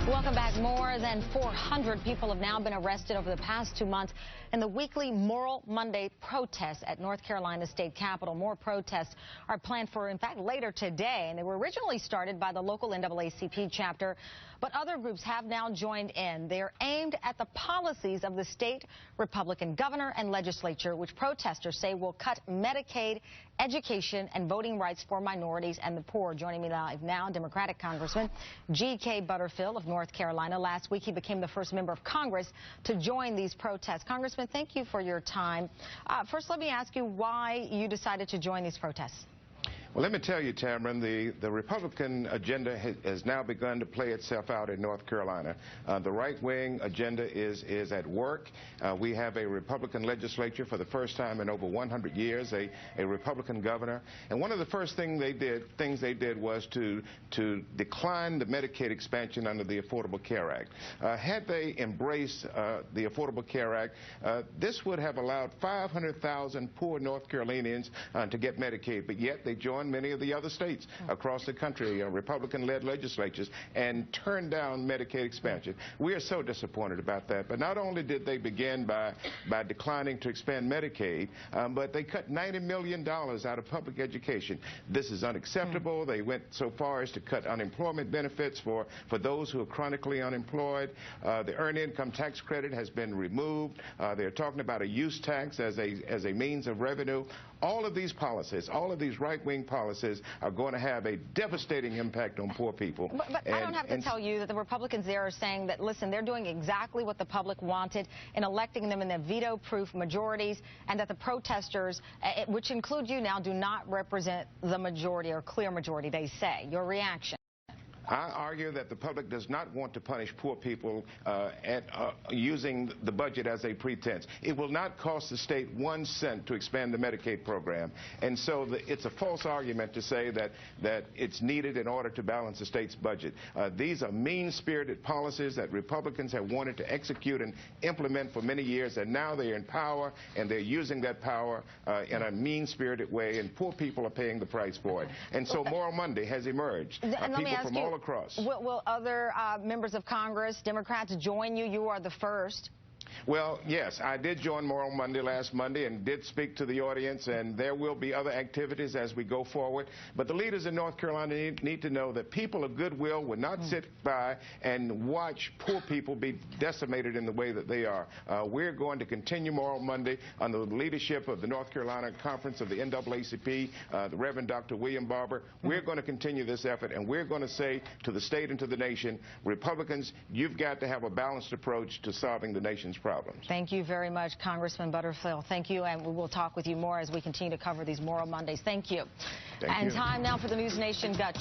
Welcome back. More than 400 people have now been arrested over the past 2 months in the weekly Moral Monday protests at North Carolina State Capitol. More protests are planned for, in fact, later today, and they were originally started by the local NAACP chapter, but other groups have now joined in. They're aimed at the policies of the state Republican governor and legislature, which protesters say will cut Medicaid, education, and voting rights for minorities and the poor. Joining me live now, Democratic Congressman G.K. Butterfield of North Carolina. Last week, he became the first member of Congress to join these protests. Congressman, thank you for your time. First, let me ask you why you decided to join these protests. Well, let me tell you, Tamron, the Republican agenda has now begun to play itself out in North Carolina. The right-wing agenda is at work. We have a Republican legislature for the first time in over 100 years, a Republican governor. And one of the first things they did was to decline the Medicaid expansion under the Affordable Care Act. Had they embraced the Affordable Care Act, this would have allowed 500,000 poor North Carolinians to get Medicaid, but yet they joined many of the other states across the country, Republican-led legislatures, and turned down Medicaid expansion. We are so disappointed about that. But not only did they begin by declining to expand Medicaid, but they cut $90 million out of public education. This is unacceptable. They went so far as to cut unemployment benefits for those who are chronically unemployed. The earned income tax credit has been removed. They're talking about a use tax as a means of revenue. All of these policies, all of these right-wing policies are going to have a devastating impact on poor people. But I don't have to tell you that the Republicans there are saying that, listen, they're doing exactly what the public wanted in electing them in their veto-proof majorities, and that the protesters, which include you now, do not represent the majority or clear majority, they say. Your reaction? I argue that the public does not want to punish poor people using the budget as a pretense. It will not cost the state 1 cent to expand the Medicaid program. And so it's a false argument to say that it's needed in order to balance the state's budget. These are mean-spirited policies that Republicans have wanted to execute and implement for many years, and now they're in power, and they're using that power in a mean-spirited way, and poor people are paying the price for it. And so Moral Monday has emerged. People from all across. Will other members of Congress, Democrats, join you? You are the first. Well, yes, I did join Moral Monday last Monday and did speak to the audience, and there will be other activities as we go forward. But the leaders in North Carolina need to know that people of goodwill will not sit by and watch poor people be decimated in the way that they are. We're going to continue Moral Monday under the leadership of the North Carolina Conference of the NAACP, the Reverend Dr. William Barber. We're going to continue this effort, and we're going to say to the state and to the nation, Republicans, you've got to have a balanced approach to solving the nation's problems. Thank you very much, Congressman Butterfield. Thank you, and we will talk with you more as we continue to cover these Moral Mondays. Thank you. Thank you. Time now for the NewsNation Gut